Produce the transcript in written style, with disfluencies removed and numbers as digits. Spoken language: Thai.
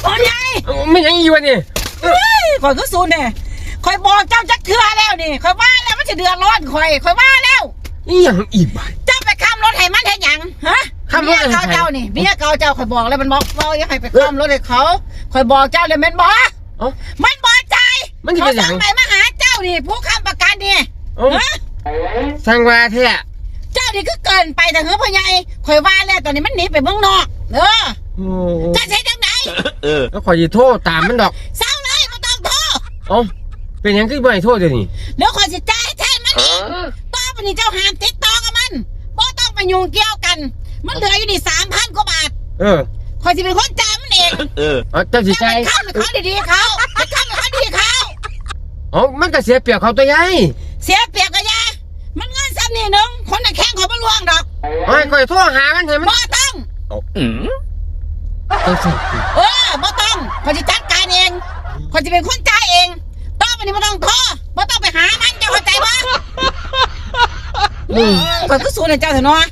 โอ้ยายไม่ยังอยู่วะนี่ข่อยก็สูนเนี่ยข่อยบอกเจ้าจักเทื่อแล้วนี่ข่อยว่าแล้วมันจะเดือดร้อนข่อยว่าแล้วนี่ยังอีกบ่เจ้าไปข้ามรถให้มันให้หยังฮะเมียเก่าเจ้านี่เมียเก่าเจ้าข่อยบอกแล้วมันบอกว่าอย่าให้ไปข้ามรถให้เขาข่อยบอกเจ้าเลยมันบอกมันบอกใจเขาสั่งไปมาหาเจ้านี่ผู้ค้ำประกันนี่สั่งว่าเท่เจ้านี่ก็เกินไปแต่เฮ้ยพ่อใหญ่ข่อยว่าแล้วตอนนี้มันหนีไปเมืองนอกจะใช้จังไหนแล้วข่อยจะโทษตามมันดอกเศร้าเลยไม่ต้องโทษเป็นยังคือบ่ให้โทษเดี๋ยวนี้เดี๋ยวข่อยจะจ่ายแทนมันอีกต่อไปนี้เจ้าห้ามติดต่อกับมันบ่ต้องไปยุ่งเกี่ยวกันมันเหลืออยู่นี่3,000 กว่าบาทข่อยจะเป็นคนจ่ายมันเองเจ้าสิใจเข้าหรือเขาดีๆเขาเข้าหรือเขาดีเขามันก็เสียเปรียบเขาตัวใหญ่เสียเปรียบก็ยามันเงินซ้ำนี่นึงคนน่ะแข้งเขาบ่ล่วงดอกข่อยโทรหามันให้มันบ่ต้องบ่ต้องข่อยจะจัดการเองข่อยจะเป็นคนจ่ายเองต่อไปนี้บ่ต้องโทรบ่ต้องไปหามันเจ้าเข้าใจบ่ข่อยก็สู้ในเจ้าเถอะเนาะ